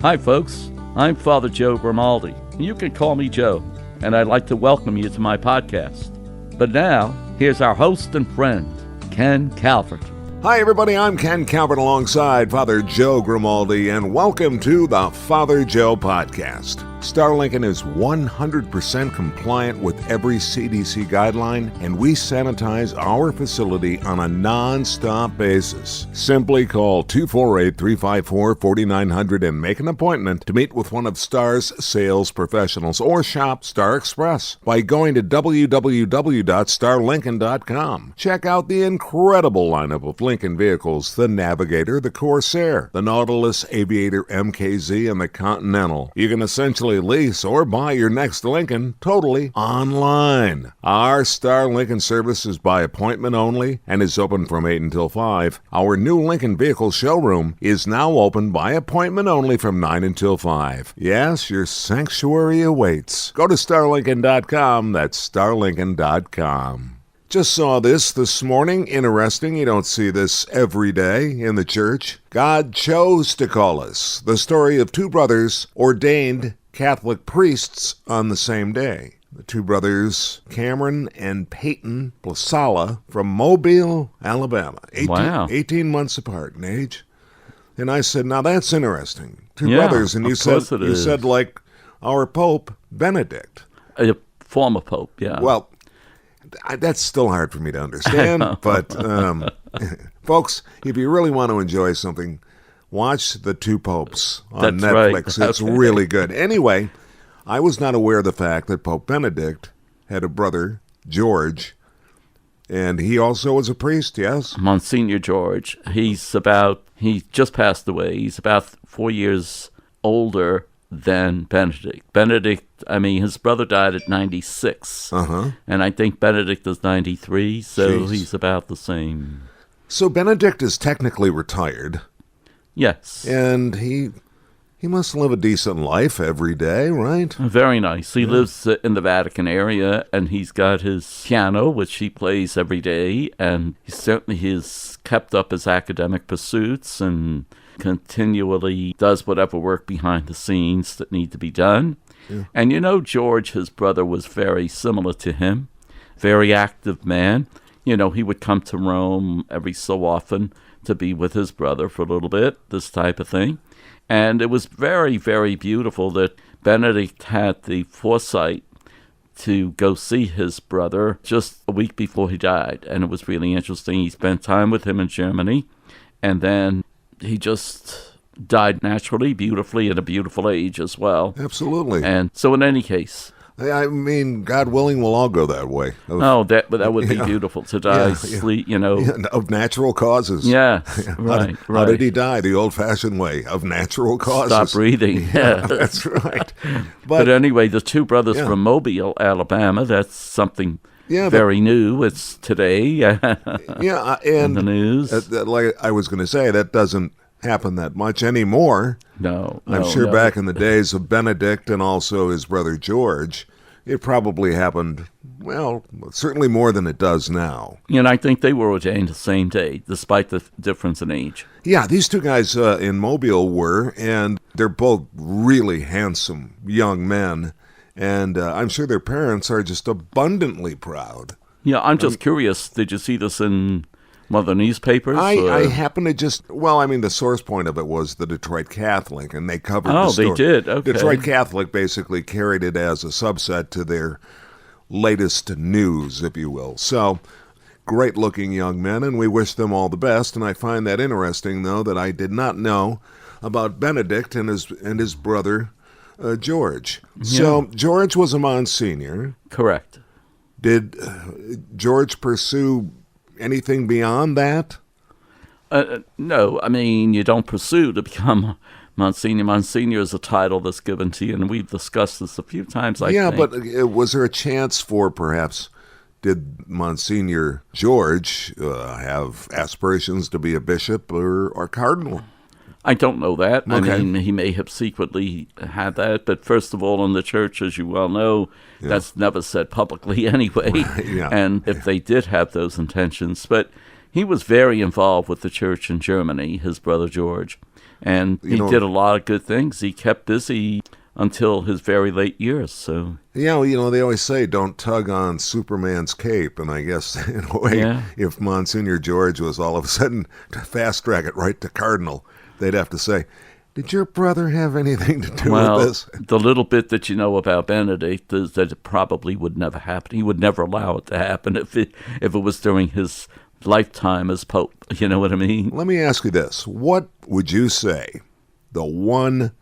Hi, folks. I'm Father Joe Grimaldi. You can call me Joe, and I'd like to welcome you to my podcast. But now, here's our host and friend, Ken Calvert. Hi, everybody. I'm Ken Calvert alongside Father Joe Grimaldi, and welcome to the Father Joe Podcast. Star Lincoln is 100% compliant with every CDC guideline, and we sanitize our facility on a non-stop basis. Simply call 248-354-4900 and make an appointment to meet with one of Star's sales professionals, or shop Star Express by going to www.starlincoln.com. Check out the incredible lineup of Lincoln vehicles: the Navigator, the Corsair, the Nautilus, Aviator, MKZ, and the Continental. You can essentially lease or buy your next Lincoln totally online. Our Star Lincoln service is by appointment only and is open from 8 until 5. Our new Lincoln vehicle showroom is now open by appointment only from 9 until 5. Yes, your sanctuary awaits. Go to starlincoln.com. That's starlincoln.com. Just saw this morning. Interesting. You don't see this every day in the church. God chose to call us. The story of two brothers ordained Catholic priests on the same day. The two brothers, Cameron and Peyton Plasala, from Mobile, Alabama. 18 months apart in age. And I said, now that's interesting. Two brothers. And you said like our Pope, Benedict. A former Pope, yeah. Well, that's still hard for me to understand, but folks, if you really want to enjoy something, watch The Two Popes on Netflix. Right. It's really good. Anyway, I was not aware of the fact that Pope Benedict had a brother, George, and he also was a priest, yes? Monsignor George. He just passed away. He's about 4 years older than Benedict. His brother died at 96, and I think Benedict is 93, so he's about the same. So Benedict is technically retired. Yes. And he must live a decent life every day, right? Very nice. He lives in the Vatican area, and he's got his piano, which he plays every day, and he certainly has kept up his academic pursuits and continually does whatever work behind the scenes that need to be done. Yeah. And George, his brother, was very similar to him, very active man. He would come to Rome every so often to be with his brother for a little bit, this type of thing. And it was very, very beautiful that Benedict had the foresight to go see his brother just a week before he died. And it was really interesting. He spent time with him in Germany, and then he just died naturally, beautifully, at a beautiful age as well. Absolutely. And so in any case, I mean, God willing, we'll all go that way. That would be beautiful to die, of natural causes. Yeah, right. How did he die? The old-fashioned way, of natural causes. Stop breathing. Yeah, that's right. But anyway, the two brothers from Mobile, Alabama, that's something very new. It's today. And in the news. Like I was going to say, that doesn't happen that much anymore. No. I'm sure back in the days of Benedict and also his brother George, it probably happened, well, certainly more than it does now. And I think they were ordained the same day, despite the difference in age. Yeah, these two guys in Mobile were, and they're both really handsome young men, and I'm sure their parents are just abundantly proud. Yeah, I'm just curious, did you see this in one of the newspapers? I happen to the source point of it was the Detroit Catholic, and they covered the story. They did? Okay. Detroit Catholic basically carried it as a subset to their latest news, if you will. So, great-looking young men, and we wish them all the best, and I find that interesting, though, that I did not know about Benedict and his brother, George. Yeah. So, George was a Monsignor. Correct. Did George pursue anything beyond that? No, you don't pursue to become Monsignor. Monsignor is a title that's given to you, and we've discussed this a few times, I think. But was there a chance for perhaps, did Monsignor George have aspirations to be a bishop or cardinal? I don't know that. Okay. He may have secretly had that, but first of all, in the church, as you well know, that's never said publicly anyway. Yeah. And if they did have those intentions, but he was very involved with the church in Germany, his brother George. And he did a lot of good things. He kept busy until his very late years. So yeah, they always say don't tug on Superman's cape, and I guess in a way, if Monsignor George was all of a sudden to fast track it right to Cardinal, they'd have to say, did your brother have anything to do with this? The little bit that you know about Benedict is that it probably would never happen. He would never allow it to happen if it was during his lifetime as Pope. You know what I mean? Let me ask you this. What would you say the one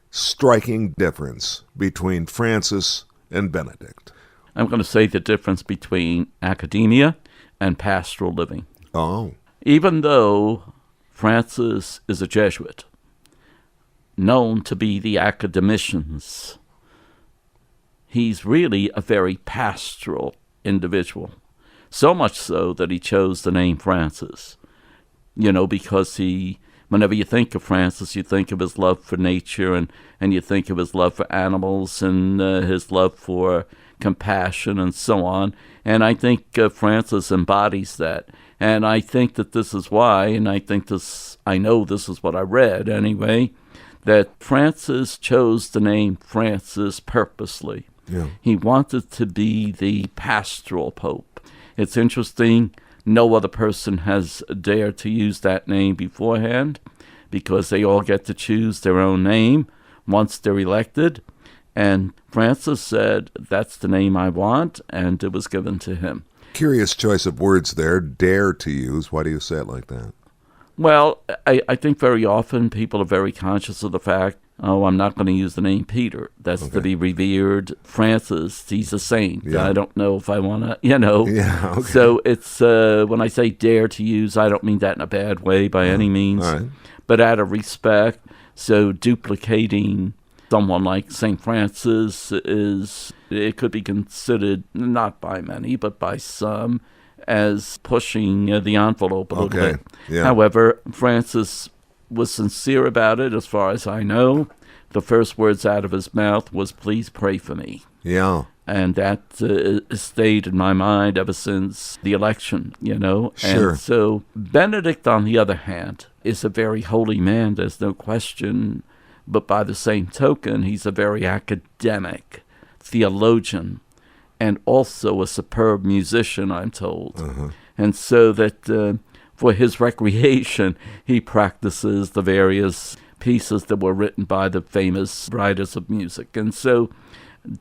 striking difference between Francis and Benedict? I'm going to say the difference between academia and pastoral living. Oh. Even though Francis is a Jesuit, known to be the academicians, he's really a very pastoral individual. So much so that he chose the name Francis, because whenever you think of Francis, you think of his love for nature and you think of his love for animals and his love for compassion and so on. And I think Francis embodies that. And I think that this is why, and I know this is what I read anyway, that Francis chose the name Francis purposely. Yeah. He wanted to be the pastoral pope. It's interesting, no other person has dared to use that name beforehand because they all get to choose their own name once they're elected. And Francis said, that's the name I want, and it was given to him. Curious choice of words there, dare to use. Why do you say it like that? Well, I think very often people are very conscious of the fact, I'm not going to use the name Peter. That's to be revered. Francis, he's a saint. Yeah. I don't know if I want to, Yeah, okay. So it's, when I say dare to use, I don't mean that in a bad way by any means, All right. but out of respect. So duplicating someone like St. Francis it could be considered, not by many, but by some, as pushing the envelope a little bit. Yeah. However, Francis was sincere about it, as far as I know. The first words out of his mouth was, please pray for me. Yeah. And that stayed in my mind ever since the election, Sure. And so Benedict, on the other hand, is a very holy man, there's no question. But by the same token, he's a very academic theologian and also a superb musician, I'm told. Uh-huh. And so that for his recreation, he practices the various pieces that were written by the famous writers of music. And so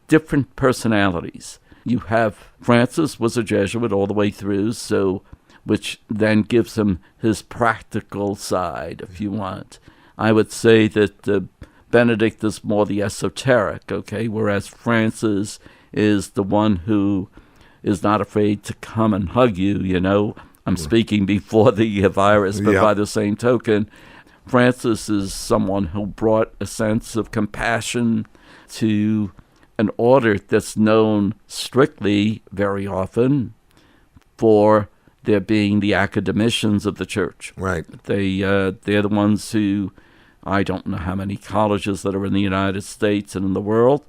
different personalities. You have Francis was a Jesuit all the way through, so which then gives him his practical side, if you want. I would say that Benedict is more the esoteric, whereas Francis is the one who is not afraid to come and hug you, I'm speaking before the virus, but by the same token, Francis is someone who brought a sense of compassion to an order that's known strictly, very often, for their being the academicians of the church. Right. They're the ones who, I don't know how many colleges that are in the United States and in the world,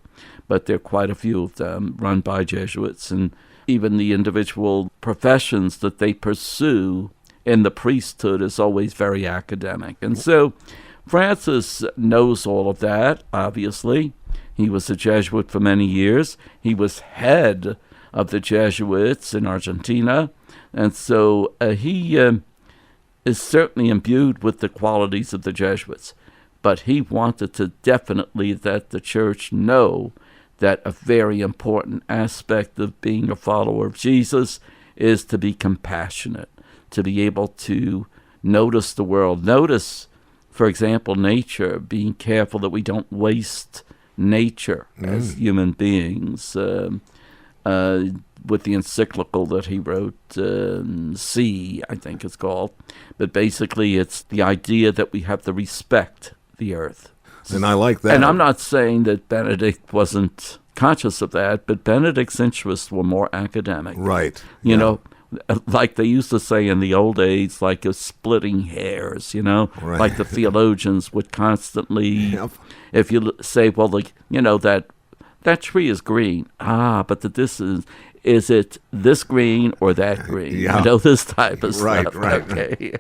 but there are quite a few of them run by Jesuits, and even the individual professions that they pursue in the priesthood is always very academic. And so Francis knows all of that, obviously. He was a Jesuit for many years. He was head of the Jesuits in Argentina, and so he is certainly imbued with the qualities of the Jesuits. But he wanted to definitely that the church know that a very important aspect of being a follower of Jesus is to be compassionate, to be able to notice the world. Notice, for example, nature, being careful that we don't waste nature as human beings. With the encyclical that he wrote, C, I think it's called. But basically it's the idea that we have to respect the earth. And I like that. And I'm not saying that Benedict wasn't conscious of that, but Benedict's interests were more academic. Right. You know, like they used to say in the old days, like splitting hairs, Right. like the theologians would constantly, if you say, well, that that tree is green. But is it this green or that green? Yeah. You know, this type of Right, stuff. right. Okay.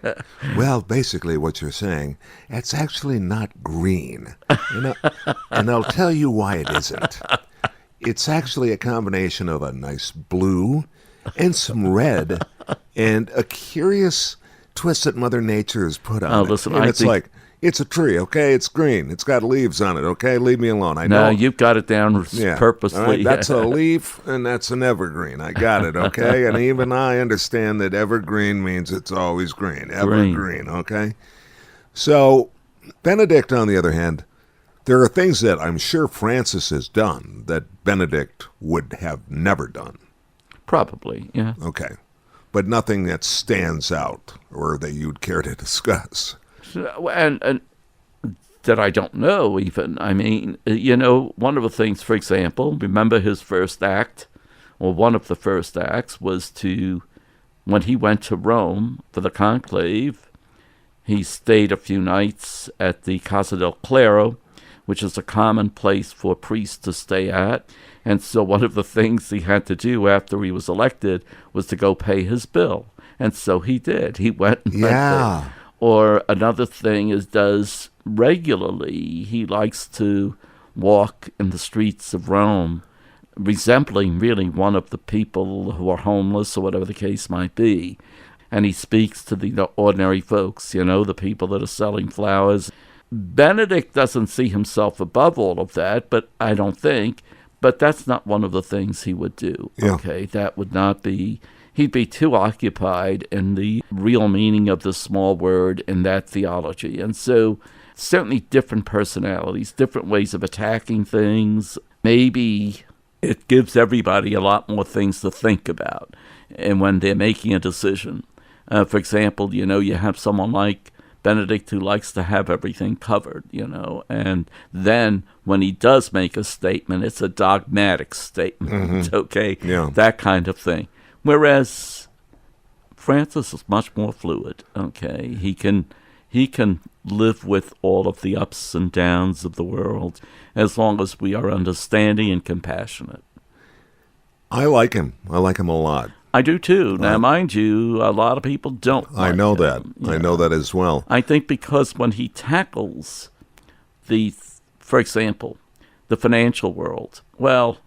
Well, basically what you're saying, it's actually not green. And I'll tell you why it isn't. It's actually a combination of a nice blue and some red and a curious twist that Mother Nature has put on it. Listen, and I it's think- like, it's a tree, okay? It's green. It's got leaves on it, okay? Leave me alone. I know. No, you've got it down purposely. All right, that's a leaf and that's an evergreen. I got it, okay? And even I understand that evergreen means it's always green. Evergreen, okay? So, Benedict, on the other hand, there are things that I'm sure Francis has done that Benedict would have never done. Probably, yeah. Okay. But nothing that stands out or that you'd care to discuss. And that I don't know even. I mean, you know, one of the things, for example, remember his first act, or one of the first acts was when he went to Rome for the conclave, he stayed a few nights at the Casa del Clero, which is a common place for priests to stay at. And so one of the things he had to do after he was elected was to go pay his bill. And so he did. He went and went there. Or another thing does regularly, he likes to walk in the streets of Rome, resembling really one of the people who are homeless or whatever the case might be. And he speaks to the ordinary folks, you know, the people that are selling flowers. Benedict doesn't see himself above all of that, but I don't think. But that's not one of the things he would do. Yeah. Okay, that would not be. He'd be too occupied in the real meaning of the small word in that theology. And so certainly different personalities, different ways of attacking things. Maybe it gives everybody a lot more things to think about and when they're making a decision. For example, you know, you have someone like Benedict who likes to have everything covered, you know, and then when he does make a statement, it's a dogmatic statement, okay? Yeah. That kind of thing. Whereas Francis is much more fluid, okay? He can live with all of the ups and downs of the world as long as we are understanding and compassionate. I like him. I like him a lot. I do too. Now, mind you, a lot of people don't. I know that. I know that as well. I think because when he tackles for example, the financial world, well,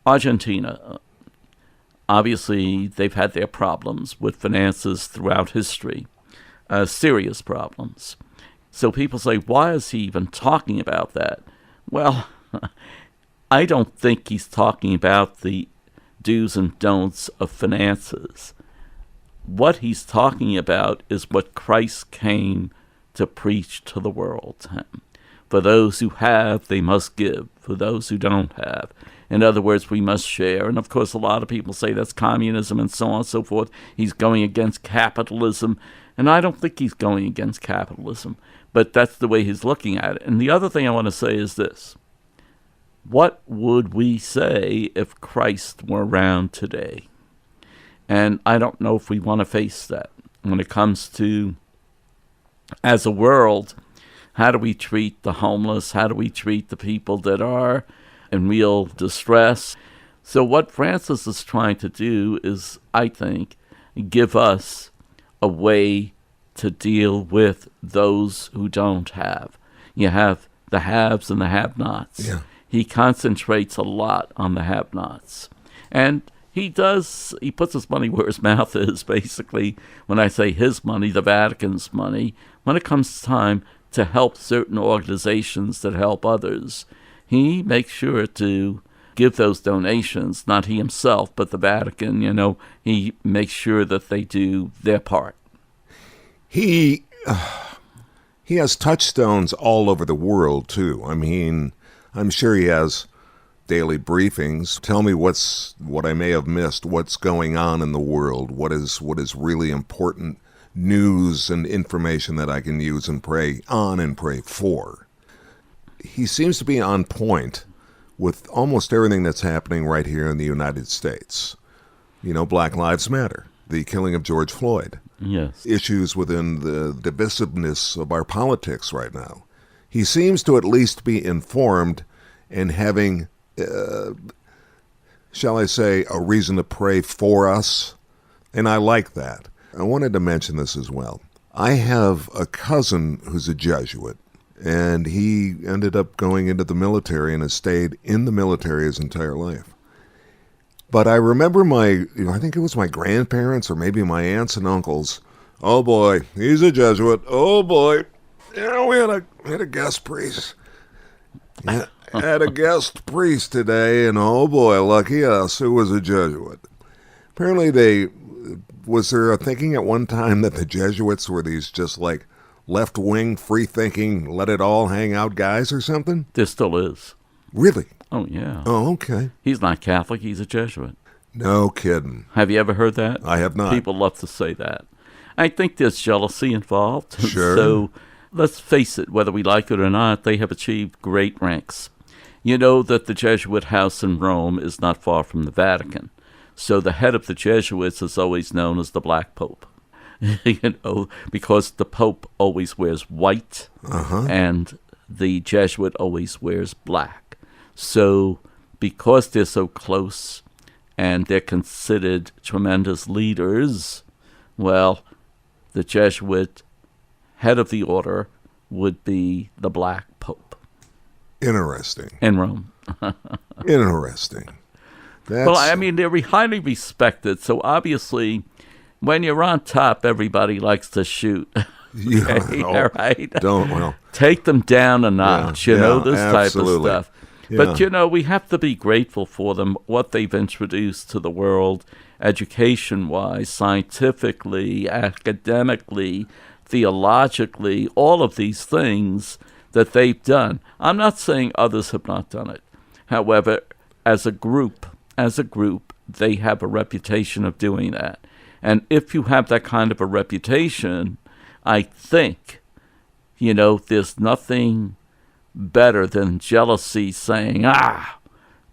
Argentina, obviously they've had their problems with finances throughout history, serious problems. So people say, why is he even talking about that? Well, I don't think he's talking about the do's and don'ts of finances. What he's talking about is what Christ came to preach to the world. For those who have, they must give. For those who don't have. In other words, we must share. And of course, a lot of people say that's communism and so on and so forth. He's going against capitalism. And I don't think he's going against capitalism. But that's the way he's looking at it. And the other thing I want to say is this. What would we say if Christ were around today? And I don't know if we want to face that. When it comes to, as a world, how do we treat the homeless? How do we treat the people that are in real distress? So what Francis is trying to do is, I think, give us a way to deal with those who don't have. You have the haves and the have-nots. Yeah. He concentrates a lot on the have-nots. And he puts his money where his mouth is, basically. When I say his money, the Vatican's money, when it comes time to help certain organizations that help others, he makes sure to give those donations, not he himself, but the Vatican, you know, he makes sure that they do their part. He has touchstones all over the world, too. I mean, I'm sure he has daily briefings. Tell me what I may have missed, what's going on in the world, what is really important news and information that I can use and pray on and pray for. He seems to be on point with almost everything that's happening right here in the United States. You know, Black Lives Matter, the killing of George Floyd. Yes. Issues within the divisiveness of our politics right now. He seems to at least be informed and having shall I say, a reason to pray for us. And I like that. I wanted to mention this as well. I have a cousin who's a Jesuit, and he ended up going into the military and has stayed in the military his entire life. But I remember I think it was my grandparents or maybe my aunts and uncles. Oh boy, he's a Jesuit. Oh boy. We had a guest priest. Yeah, had a guest priest today, and oh boy, lucky us, who was a Jesuit. Apparently was there a thinking at one time that the Jesuits were these just like left-wing, free-thinking, let-it-all-hang-out guys or something? There still is. Really? Oh, yeah. Oh, okay. He's not Catholic. He's a Jesuit. No kidding. Have you ever heard that? I have not. People love to say that. I think there's jealousy involved. Sure. So let's face it, whether we like it or not, they have achieved great ranks. You know that the Jesuit house in Rome is not far from the Vatican. So the head of the Jesuits is always known as the Black Pope. Because the Pope always wears white and the Jesuit always wears black. So because they're so close and they're considered tremendous leaders, well, the Jesuit head of the order would be the Black Pope. Interesting. In Rome. Interesting. Well, I mean, they're highly respected, so obviously when you're on top, everybody likes to shoot. Okay? All right? Take them down a notch, this absolutely. type of stuff. Yeah. But, we have to be grateful for them, what they've introduced to the world, education-wise, scientifically, academically, theologically, all of these things that they've done. I'm not saying others have not done it. However, as a group, they have a reputation of doing that. And if you have that kind of a reputation, I think, there's nothing better than jealousy saying,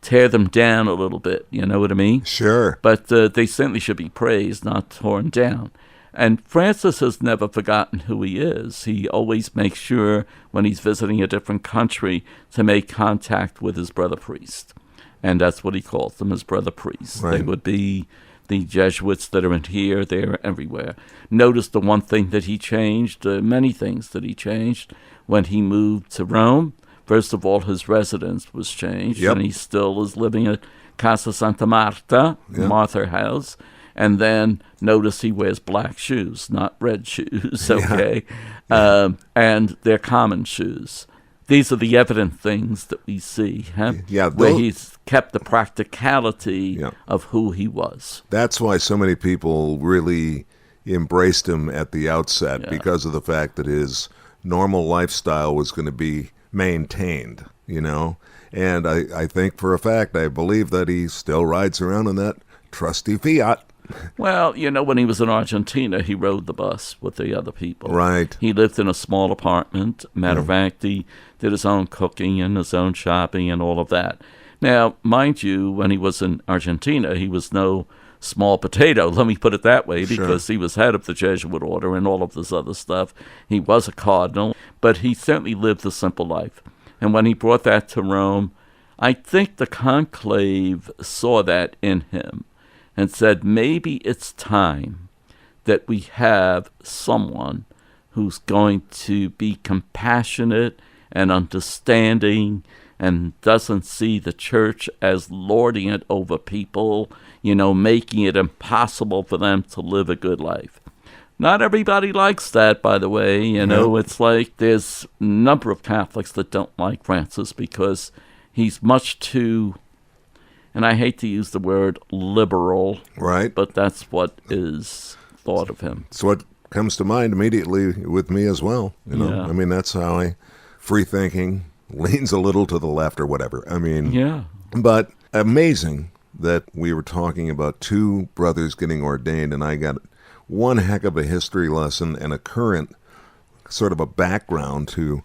tear them down a little bit. You know what I mean? Sure. But they certainly should be praised, not torn down. And Francis has never forgotten who he is. He always makes sure when he's visiting a different country to make contact with his brother priest. And that's what he calls them, his brother priests. Right. They would be the Jesuits that are in here, there, everywhere. Notice the one thing that he changed, many things that he changed when he moved to Rome. First of all, his residence was changed, and he still is living at Casa Santa Marta, Martha House. And then notice he wears black shoes, not red shoes, okay? And they're common shoes. These are the evident things that we see, where he's kept the practicality of who he was. That's why so many people really embraced him at the outset, because of the fact that his normal lifestyle was going to be maintained, And I think for a fact, I believe that he still rides around in that trusty Fiat. Well, when he was in Argentina, he rode the bus with the other people. Right. He lived in a small apartment. Matter of fact, he did his own cooking and his own shopping and all of that. Now, mind you, when he was in Argentina, he was no small potato, let me put it that way, because he was head of the Jesuit order and all of this other stuff. He was a cardinal, but he certainly lived a simple life. And when he brought that to Rome, I think the conclave saw that in him and said, maybe it's time that we have someone who's going to be compassionate and understanding and doesn't see the church as lording it over people, making it impossible for them to live a good life. Not everybody likes that, by the way. It's like there's a number of Catholics that don't like Francis because he's much too, and I hate to use the word liberal, right? But that's what is thought of him. It's what comes to mind immediately with me as well. I mean, that's how free thinking leans a little to the left or whatever. But amazing that we were talking about two brothers getting ordained, and I got one heck of a history lesson and a current sort of a background to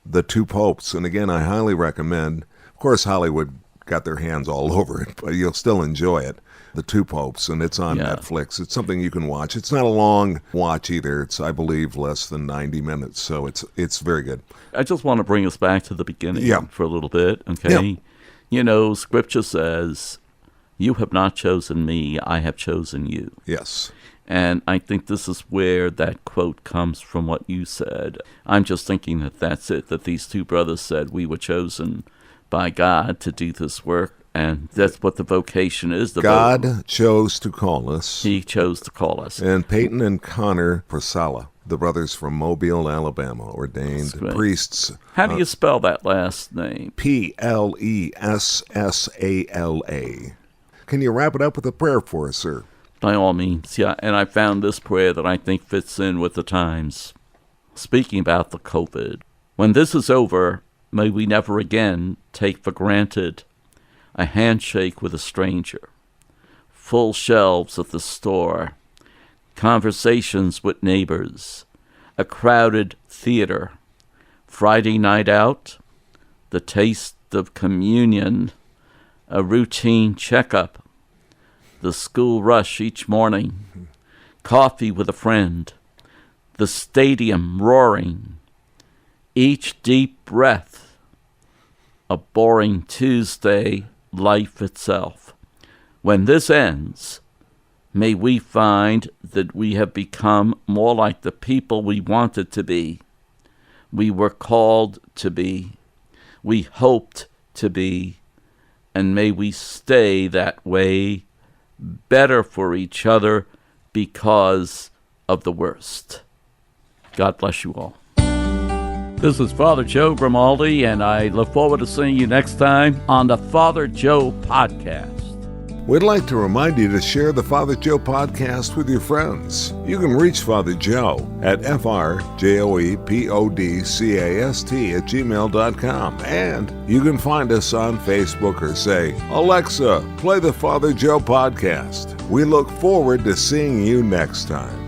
the two popes. And again, I highly recommend, of course, Hollywood got their hands all over it, but you'll still enjoy it. The Two Popes, and it's on Netflix. It's something you can watch. It's not a long watch either. It's, I believe, less than 90 minutes, so it's very good. I just want to bring us back to the beginning for a little bit, okay? You know, Scripture says, "You have not chosen me, I have chosen you." Yes. And I think this is where that quote comes from what you said. I'm just thinking that that's it, that these two brothers said we were chosen by God to do this work, and that's what the vocation is. God chose to call us. He chose to call us. And Peyton and Connor Priscilla, the brothers from Mobile, Alabama, ordained priests. How do you spell that last name? Plessala. Can you wrap it up with a prayer for us, sir? By all means, yeah. And I found this prayer that I think fits in with the times. Speaking about the COVID, when this is over, may we never again take for granted a handshake with a stranger, full shelves at the store, conversations with neighbors, a crowded theater, Friday night out, the taste of communion, a routine checkup, the school rush each morning, coffee with a friend, the stadium roaring, each deep breath, a boring Tuesday, life itself. When this ends, may we find that we have become more like the people we wanted to be, we were called to be, we hoped to be, and may we stay that way, better for each other because of the worst. God bless you all. This is Father Joe Grimaldi, and I look forward to seeing you next time on the Father Joe Podcast. We'd like to remind you to share the Father Joe Podcast with your friends. You can reach Father Joe at frjoepodcast@gmail.com, and you can find us on Facebook or say, "Alexa, play the Father Joe Podcast." We look forward to seeing you next time.